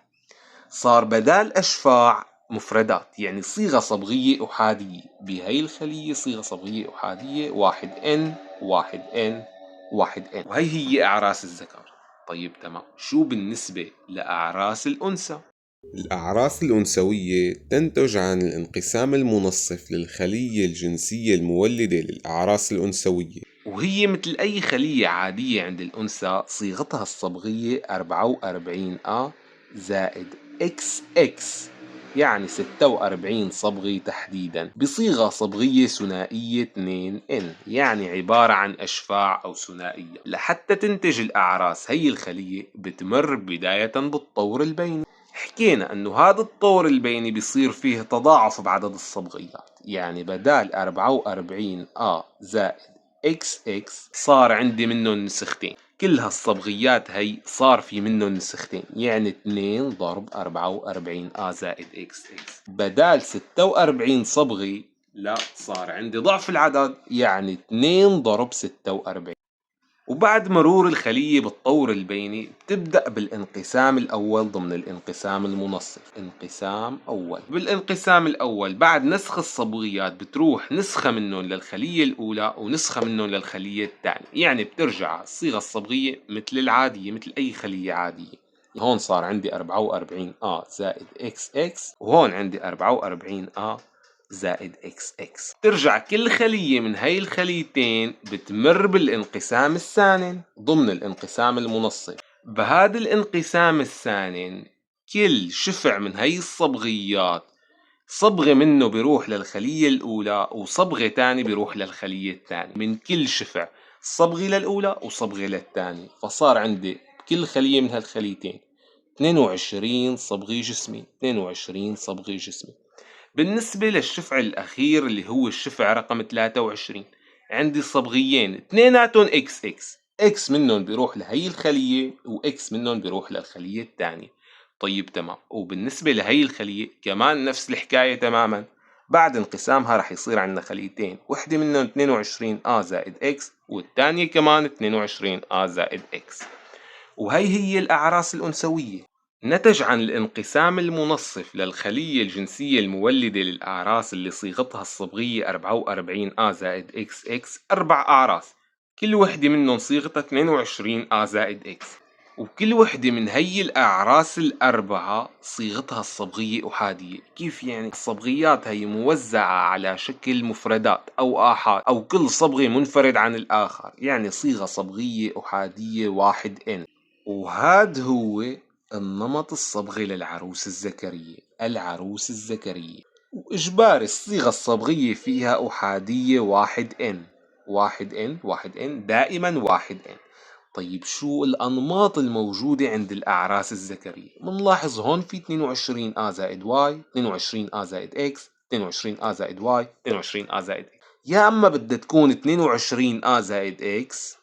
صار بدال أشفاع مفردات، يعني صيغة صبغية أحادية. بهي الخلية صيغة صبغية أحادية 1N 1N 1N، وهي هي أعراس الذكر. طيب تمام، شو بالنسبة لأعراس الأنثى؟ الأعراس الأنثوية تنتج عن الانقسام المنصف للخلية الجنسية المولدة للأعراس الأنثوية، وهي مثل أي خلية عادية عند الأنثى صيغتها الصبغية 44A زائد XX، يعني 46 صبغي تحديدا، بصيغة صبغية ثنائية 2N، يعني عبارة عن أشفاع أو ثنائية. لحتى تنتج الأعراس هي الخلية بتمر بداية بالطور البيني. حكينا أنه هذا الطور البيني بيصير فيه تضاعف بعدد الصبغيات، يعني بدال 44A زائد XX صار عندي منهم نسختين، كل هالصبغيات هي صار في منهم نسختين، يعني 2 ضرب 44A زائد XX. بدال 46 صبغي لا، صار عندي ضعف العدد، يعني 2 ضرب 46. وبعد مرور الخلية بالطور البيني بتبدأ بالانقسام الأول ضمن الانقسام المنصف. انقسام أول. بالانقسام الأول بعد نسخ الصبغيات بتروح نسخة منهم للخلية الأولى ونسخة منهم للخلية الثانية، يعني بترجع الصيغة الصبغية مثل العادية، مثل أي خلية عادية. هون صار عندي 44A زائد XX، وهون عندي 44A زائد XX. ترجع كل خلية من هاي الخليتين بتمر بالانقسام الثاني ضمن الانقسام المنصف. بهذا الانقسام الثاني كل شفع من هاي الصبغيات صبغة منه بيروح للخلية الأولى وصبغة تاني بيروح للخلية الثانية. من كل شفع صبغة للأولى وصبغة للثانية، فصار عندي كل خلية من هالخليتين 22 صبغي جسمي 22 صبغي جسمي. بالنسبة للشفع الأخير اللي هو الشفع رقم 23، عندي صبغيين اثنيناتهم XX، X منهم بيروح لهي الخلية وX منهم بيروح للخلية الثانية. طيب تمام، وبالنسبة لهي الخلية كمان نفس الحكاية تماما. بعد انقسامها رح يصير عندنا خليتين، وحدة منهم 22A زائد X والثانية كمان 22A زائد X، وهي هي الأعراس الأنثوية. نتج عن الانقسام المنصف للخلية الجنسية المولدة للأعراس اللي صيغتها الصبغية 44A زائد XX 4 أعراس، كل وحدة منهم صيغتها 22A زائد X، وكل وحدة من هي الأعراس الأربعة صيغتها الصبغية أحادية. كيف يعني؟ الصبغيات هي موزعة على شكل مفردات أو آحاد، أو كل صبغة منفرد عن الآخر، يعني صيغة صبغية أحادية 1N. وهذا هو النمط الصبغي للعروس الذكرية. العروس الذكرية وإجباري الصيغة الصبغية فيها أحادية واحد إن، واحد إن دائما واحد إن. طيب شو الأنماط الموجودة عند الأعراس الذكرية؟ منلاحظ هون في 22 آ زائد واي، 22 آ زائد إكس، 22 آ زائد واي، 22 آ زائد إكس. يا أما بدها تكون 22 آ زائد إكس،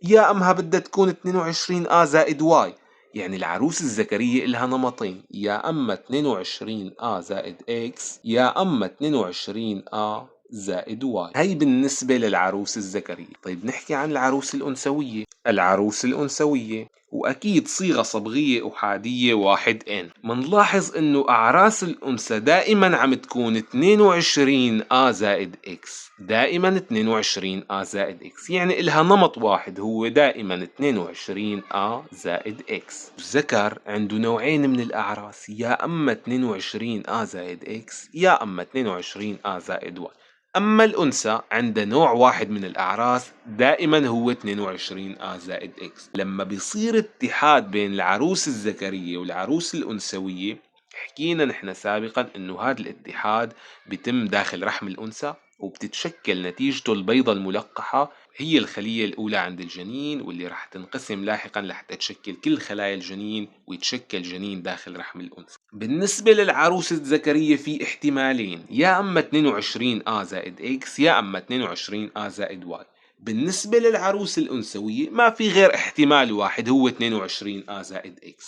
يا أما بدها تكون 22 آ زائد واي. يعني العروس الذكرية إلها نمطين، يا أما 22 آ زائد إكس، يا أما 22 آ زائد واي. هي بالنسبة للعروس الذكرية. طيب نحكي عن العروس الأنثوية. العروس الأنثوية وأكيد صيغة صبغية أحادية واحد إن. منلاحظ إنه أعراس الأنثى دائما عم تكون 22 آ زائد إكس، دائما 22 آ زائد إكس، يعني إلها نمط واحد هو دائما 22 آ زائد إكس. الذكر عنده نوعين من الأعراس، يا أما 22 آ زائد إكس، يا أما 22 آ زائد واي. أما الأنثى عندها نوع واحد من الأعراس دائما هو 22 آ زائد إكس. لما بيصير اتحاد بين العروس الذكرية والعروس الأنثوية، حكينا نحن سابقا إنه هذا الاتحاد بيتم داخل رحم الأنثى، وبتتشكل نتيجته البيضة الملقحة، هي الخلية الأولى عند الجنين، واللي راح تنقسم لاحقا لحتى تشكل كل خلايا الجنين ويتشكل جنين داخل رحم الأنثى. بالنسبة للعروس الذكرية في احتمالين، يا أما 22 آ زائد إكس، يا أما 22 آ زائد واي. بالنسبة للعروس الأنثوية ما في غير احتمال واحد هو 22 آ زائد إكس.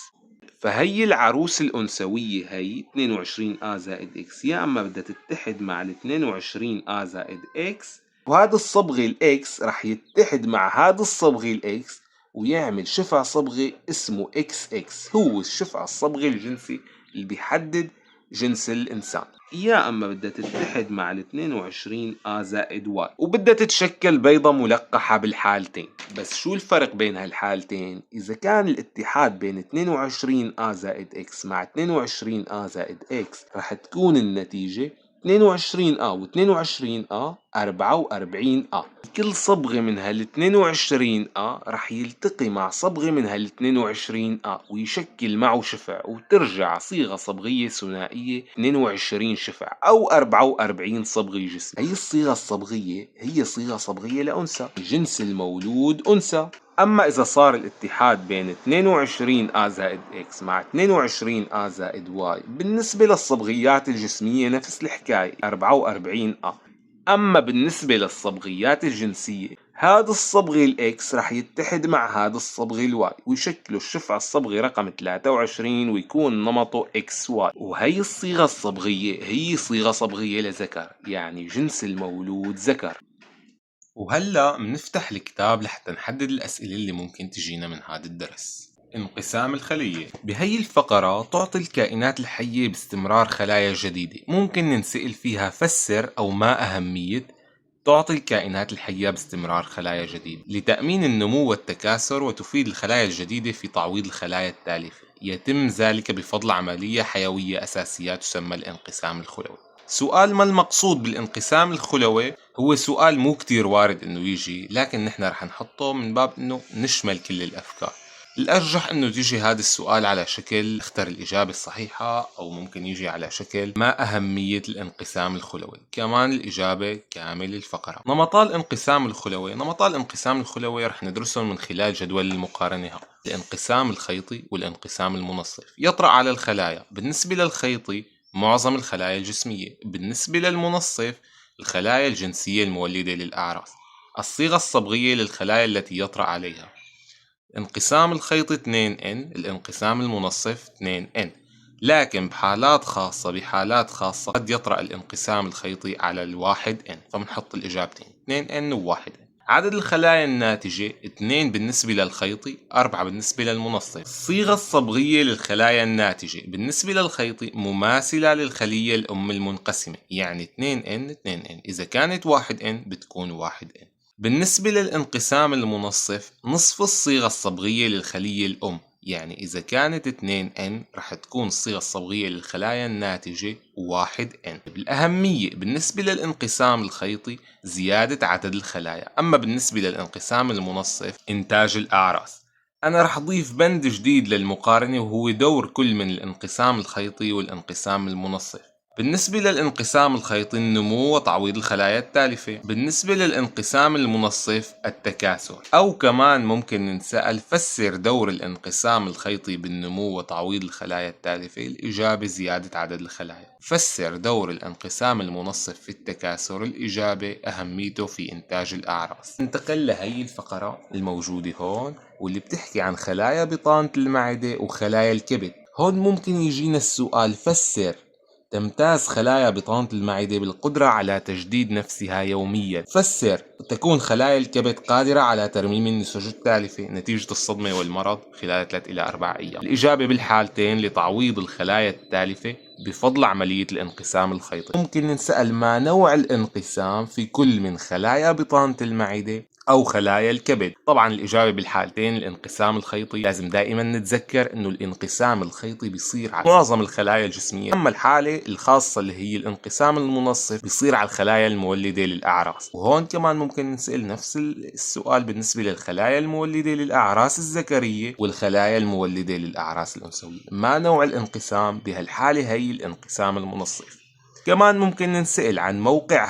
فهي العروس الأنثوية هي 22 آ زائد إكس، يا أما بدها تتحد مع ال 22 آ زائد إكس، وهذا الصبغي الإكس رح يتحد مع هذا الصبغي الإكس ويعمل شفع صبغي اسمه إكس إكس، هو الشفع الصبغي الجنسي اللي بيحدد جنس الإنسان. يا أما بدها تتحد مع ال 22 آ زائد واي، وبدها تتشكل بيضة ملقحة بالحالتين. بس شو الفرق بين هالحالتين؟ إذا كان الاتحاد بين 22 آ زائد إكس مع 22 آ زائد إكس رح تكون النتيجة 22 آ و 22 آ 44 آ. كل صبغة من هال 22 آ رح يلتقي مع صبغة من هال 22 آ ويشكل معه شفع، وترجع صيغة صبغية ثنائية 22 شفع أو 44 صبغة جسم. هي الصيغة الصبغية هي صيغة صبغية لأنثى، جنس المولود أنثى. أما إذا صار الاتحاد بين 22 آ زائد إكس مع 22 آ زائد واي، بالنسبة للصبغيات الجسمية نفس الحكاية 44 آ. أما بالنسبة للصبغيات الجنسية، هذا الصبغي الإكس رح يتحد مع هذا الصبغي الواي ويشكلوا الشفع الصبغي رقم 23 ويكون نمطه إكس واي. وهي الصيغة الصبغية هي صيغة صبغية لذكر، يعني جنس المولود ذكر. وهلأ منفتح الكتاب لحتى نحدد الأسئلة اللي ممكن تجينا من هذا الدرس. انقسام الخلية. بهي الفقرة تعطي الكائنات الحية باستمرار خلايا جديدة ممكن ننسأل فيها فسر أو ما أهمية تعطي الكائنات الحية باستمرار خلايا جديدة لتأمين النمو والتكاثر، وتفيد الخلايا الجديدة في تعويض الخلايا التالفة. يتم ذلك بفضل عملية حيوية أساسية تسمى الانقسام الخلوي. سؤال ما المقصود بالانقسام الخلوي هو سؤال مو كتير وارد انه يجي، لكن نحن رح نحطه من باب انه نشمل كل الافكار. الأرجح أنه يجي هذا السؤال على شكل اختر الإجابة الصحيحة، أو ممكن يجي على شكل ما أهمية الانقسام الخلوي. كمان الإجابة كامل الفقرة. نمطا الانقسام الخلوي. نمطا الانقسام الخلوي رح ندرسهم من خلال جدول المقارنة. الانقسام الخيطي والانقسام المنصف. يطرأ على الخلايا. بالنسبة للخيطي معظم الخلايا الجسمية، بالنسبة للمنصف الخلايا الجنسية المولدة للأعراس. الصيغة الصبغية للخلايا التي يطرأ عليها: انقسام الخيط 2N، الانقسام المنصف 2N. لكن بحالات خاصة قد يطرأ الانقسام الخيطي على ال1N، فبنحط الإجابتين 2N و1N. عدد الخلايا الناتجة 2 بالنسبة للخيطي، 4 بالنسبة للمنصف. الصيغة الصبغية للخلايا الناتجة بالنسبة للخيطي مماثلة للخلية الأم المنقسمة، يعني 2N 2N. إذا كانت 1N بتكون 1N. بالنسبة للانقسام المنصف نصف الصيغة الصبغية للخلية الأم، يعني إذا كانت 2N رح تكون الصيغة الصبغية للخلايا الناتجة 1N. بالأهمية بالنسبة للانقسام الخيطي زيادة عدد الخلايا، أما بالنسبة للانقسام المنصف إنتاج الأعراس. أنا رح أضيف بند جديد للمقارنة، وهو دور كل من الانقسام الخيطي والانقسام المنصف. بالنسبة للانقسام الخيطي النمو وتعويض الخلايا التالفة. بالنسبة للانقسام المنصف التكاثر. أو كمان ممكن نسأل فسر دور الانقسام الخيطي بالنمو وتعويض الخلايا التالفة. الإجابة زيادة عدد الخلايا. فسر دور الانقسام المنصف في التكاثر. الإجابة أهميته في إنتاج الأعراس. ننتقل لهي الفقرة الموجودة هون، واللي بتحكي عن خلايا بطانة المعدة وخلايا الكبد. هون ممكن يجينا السؤال فسر. تمتاز خلايا بطانة المعدة بالقدرة على تجديد نفسها يوميا. فسر. تكون خلايا الكبد قادرة على ترميم النسج التالفة نتيجة الصدمة والمرض خلال 3 إلى 4 أيام. الإجابة بالحالتين لتعويض الخلايا التالفة بفضل عملية الانقسام الخيطي. ممكن نسأل ما نوع الانقسام في كل من خلايا بطانة المعدة أو خلايا الكبد. طبعا الإجابة بالحالتين الانقسام الخيطي. لازم دائما نتذكر إنه الانقسام الخيطي بيصير على معظم الخلايا الجسمية، أما الحالة الخاصة اللي هي الانقسام المنصف بيصير على الخلايا المولدة للأعراس. وهون كمان ممكن نسأل نفس السؤال بالنسبة للخلايا المولدة للأعراس الذكرية والخلايا المولدة للأعراس الأنثوية. ما نوع الانقسام؟ بهالحالة هي الانقسام المنصف. كمان ممكن نسأل عن موقع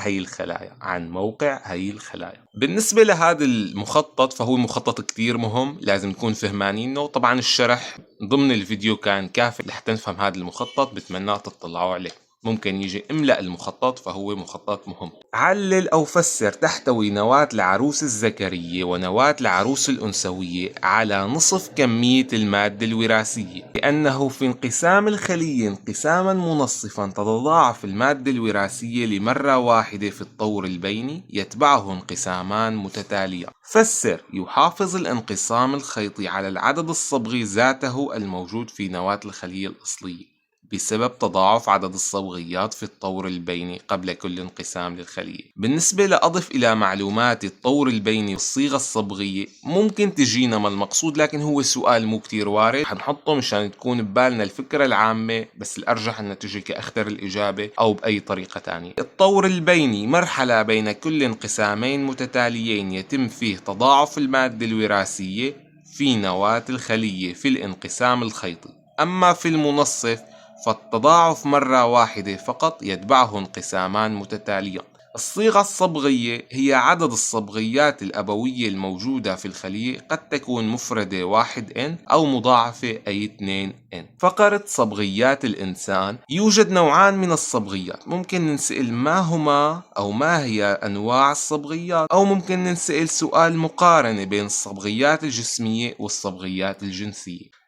هي الخلايا. بالنسبة لهذا المخطط فهو مخطط كتير مهم، لازم نكون فهمانينه. طبعا الشرح ضمن الفيديو كان كافي لحتى نفهم هذا المخطط، بتمنى تطلعوا عليه. ممكن يجي املأ المخطط، فهو مخطط مهم. علل أو فسر. تحتوي نواة العروس الذكرية ونواة العروس الأنثوية على نصف كمية المادة الوراثية، لأنه في انقسام الخلية انقساما منصفا تتضاعف المادة الوراثية لمرة واحدة في الطور البيني، يتبعه انقسامان متتاليان. فسر. يحافظ الانقسام الخيطي على العدد الصبغي ذاته الموجود في نواة الخلية الأصلية بسبب تضاعف عدد الصبغيات في الطور البيني قبل كل انقسام للخلية. بالنسبة لأضف إلى معلومات الطور البيني والصيغة الصبغية، ممكن تجينا ما المقصود، لكن هو سؤال مو كتير وارد، حنحطه مشان تكون ببالنا الفكرة العامة، بس الأرجح أن تجي كأختر الإجابة أو بأي طريقة تانية. الطور البيني مرحلة بين كل انقسامين متتاليين يتم فيه تضاعف المادة الوراثية في نواة الخلية في الانقسام الخيطي. أما في المنصف فالتضاعف مرة واحدة فقط يتبعه انقسامان متتاليان. الصيغة الصبغية هي عدد الصبغيات الأبوية الموجودة في الخلية، قد تكون مفردة 1N أو مضاعفة أي 2N. فقرة صبغيات الإنسان. يوجد نوعان من الصبغيات، ممكن نسأل ما هما أو ما هي أنواع الصبغيات، أو ممكن نسأل سؤال مقارنة بين الصبغيات الجسمية والصبغيات الجنسية.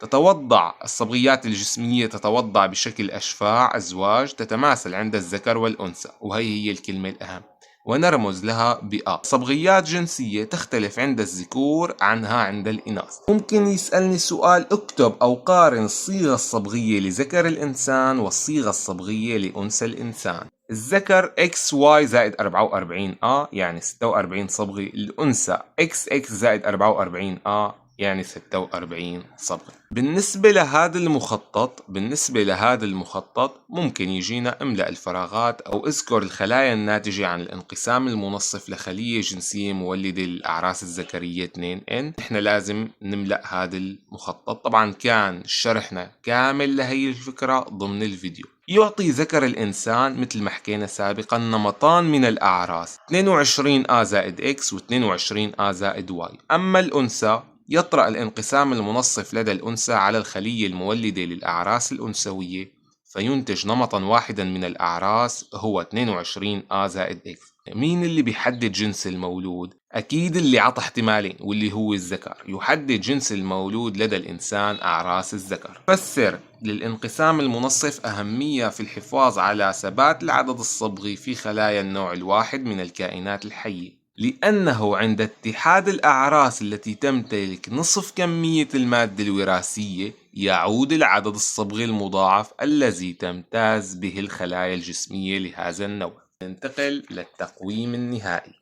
الصبغيات الجسمية تتوضع بشكل أشفاع أزواج تتماثل عند الذكر والأنثى، وهي الكلمة الأهم، ونرمز لها بأ. صبغيات جنسية تختلف عند الذكور عنها عند الإناث. ممكن يسألني سؤال اكتب أو قارن الصيغة الصبغية لذكر الإنسان والصيغة الصبغية لأنثى الإنسان. الذكر XY زائد 44A يعني 46 صبغة، الأنثى XX زائد 44A يعني 46 صبغة. بالنسبة لهذا المخطط ممكن يجينا املأ الفراغات أو اذكر الخلايا الناتجة عن الانقسام المنصف لخلية جنسية مولدة للأعراس الذكرية 2N. احنا لازم نملأ هذا المخطط. طبعا كان شرحنا كامل لهي الفكرة ضمن الفيديو. يعطي ذكر الإنسان مثل ما حكينا سابقا نمطان من الأعراس 22A زائد X و 22A زائد Y. أما الأنثى يطرأ الانقسام المنصف لدى الأنثى على الخلية المولدة للأعراس الأنثوية فينتج نمطا واحدا من الأعراس هو 22A زائد X. مين اللي بيحدد جنس المولود؟ أكيد اللي عطى احتمالين واللي هو الذكر. يحدد جنس المولود لدى الإنسان أعراس الذكر. فسر. للانقسام المنصف أهمية في الحفاظ على ثبات العدد الصبغي في خلايا النوع الواحد من الكائنات الحية، لأنه عند اتحاد الأعراس التي تمتلك نصف كمية المادة الوراثية يعود العدد الصبغي المضاعف الذي تمتاز به الخلايا الجسمية لهذا النوع. ننتقل للتقويم النهائي.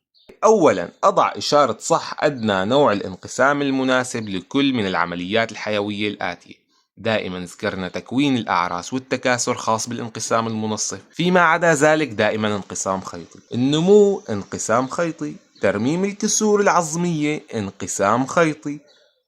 أولا أضع إشارة صح أدنى نوع الانقسام المناسب لكل من العمليات الحيوية الآتية. دائما ذكرنا تكوين الأعراس والتكاثر خاص بالانقسام المنصف، فيما عدا ذلك دائما انقسام خيطي. النمو انقسام خيطي، ترميم الكسور العظمية انقسام خيطي،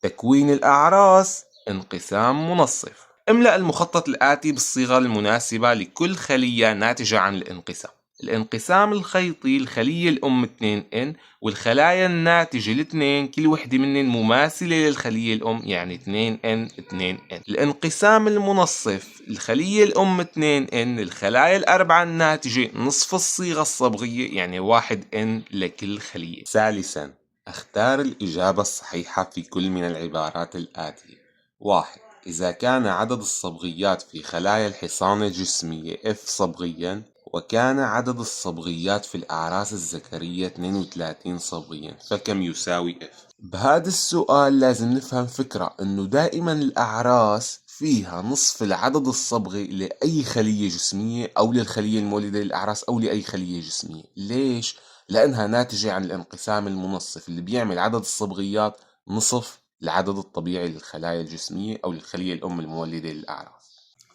تكوين الأعراس انقسام منصف. املأ المخطط الآتي بالصيغة المناسبة لكل خلية ناتجة عن الانقسام. الانقسام الخيطي الخلية الأم 2N والخلايا الناتجة الاثنين كل وحدة منهم مماثلة للخلية الأم يعني 2N 2N. الانقسام المنصف الخلية الأم 2N الخلايا الأربعة الناتجة نصف الصيغة الصبغية يعني 1N لكل خلية. ثالثا اختار الإجابة الصحيحة في كل من العبارات الآتية. 1. إذا كان عدد الصبغيات في خلايا الحصان الجسمية F صبغيا وكان عدد الصبغيات في الأعراس الذكرية 32 صبغيا فكم يساوي F؟ بهذا السؤال لازم نفهم فكرة إنه دائما الأعراس فيها نصف العدد الصبغي لأي خلية جسمية أو للخلية المولدة للأعراس أو لأي خلية جسمية. ليش؟ لأنها ناتجة عن الانقسام المنصف اللي بيعمل عدد الصبغيات نصف العدد الطبيعي للخلايا الجسمية أو للخلية الأم المولدة للأعراس.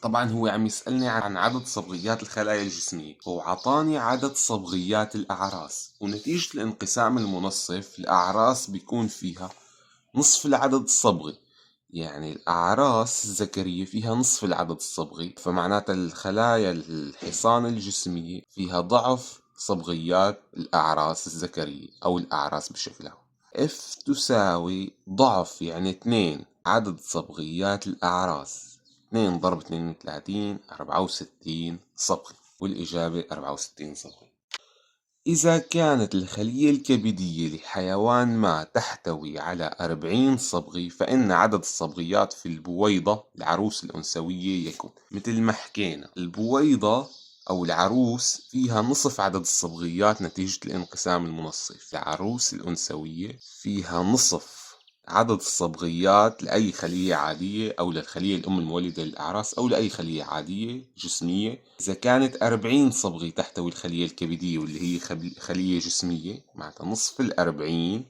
طبعا هو عم يسألني عن عدد صبغيات الخلايا الجسمية وعطاني عدد صبغيات الأعراس، ونتيجة الانقسام المنصف الأعراس بيكون فيها نصف العدد الصبغي، يعني الأعراس الذكرية فيها نصف العدد الصبغي، فمعناتها الخلايا الحصان الجسمية فيها ضعف صبغيات الأعراس الذكرية أو الأعراس بشكل عام. F تساوي ضعف يعني 2 عدد صبغيات الأعراس، 2 ضرب 32 64 صبغي، والإجابة 64 صبغي. إذا كانت الخلية الكبدية لحيوان ما تحتوي على 40 صبغي فإن عدد الصبغيات في البويضة العروس الأنثوية يكون مثل ما حكينا البويضة أو العروس فيها نصف عدد الصبغيات نتيجة الانقسام المنصف. العروس الأنثوية فيها نصف عدد الصبغيات لأي خلية عادية أو للخلية الأم المولدة للأعراس أو لأي خلية عادية جسمية. إذا كانت 40 صبغي تحتوي الخلية الكبدية واللي هي خلية جسمية معناتها نصف 40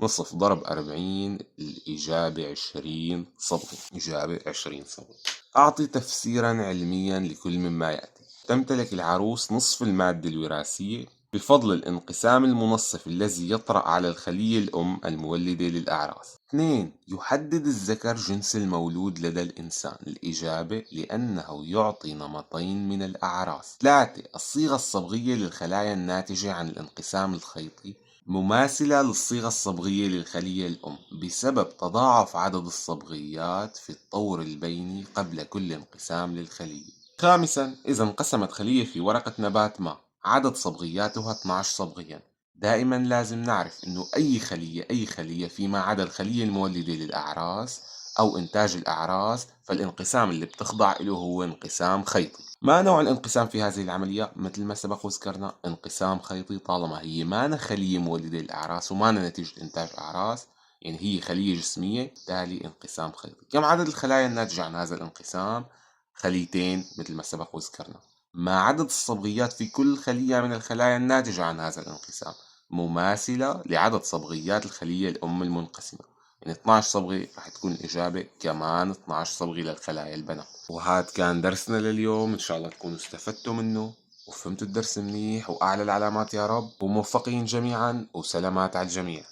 نصف ضرب 40 الإجابة 20 صبغي. إجابة 20 صبغي. أعطي تفسيرا علميا لكل مما يأتي. تمتلك العروس نصف المادة الوراثية بفضل الانقسام المنصف الذي يطرأ على الخلية الأم المولدة للأعراس. 2. يحدد الذكر جنس المولود لدى الإنسان. الإجابة لأنه يعطي نمطين من الأعراس. 3. الصيغة الصبغية للخلايا الناتجة عن الانقسام الخيطي مماثلة للصيغة الصبغية للخلية الأم بسبب تضاعف عدد الصبغيات في الطور البيني قبل كل انقسام للخلية. 5. إذا انقسمت خلية في ورقة نبات ما عدد صبغياتها 12 صبغيا. دائما لازم نعرف انه اي خلية فيما عدا الخلية المولدة للأعراس او انتاج الأعراس فالانقسام اللي بتخضع له هو انقسام خيطي. ما نوع الانقسام في هذه العملية؟ مثل ما سبق وذكرنا انقسام خيطي طالما هي ما خلية مولدة للأعراس وما نتيجة انتاج أعراس، يعني هي خلية جسمية بالتالي انقسام خيطي. كم عدد الخلايا الناتجة عن هذا الانقسام؟ خليتين مثل ما سبق وذكرنا. ما عدد الصبغيات في كل خلية من الخلايا الناتجة عن هذا الانقسام؟ مماثلة لعدد صبغيات الخلية الأم المنقسمة، يعني 12 صبغي رح تكون الإجابة كمان 12 صبغي للخلايا البنات. وهذا كان درسنا لليوم، إن شاء الله تكونوا استفدتوا منه وفهمتوا الدرس منيح وأعلى العلامات يا رب، وموفقين جميعا وسلامات على الجميع.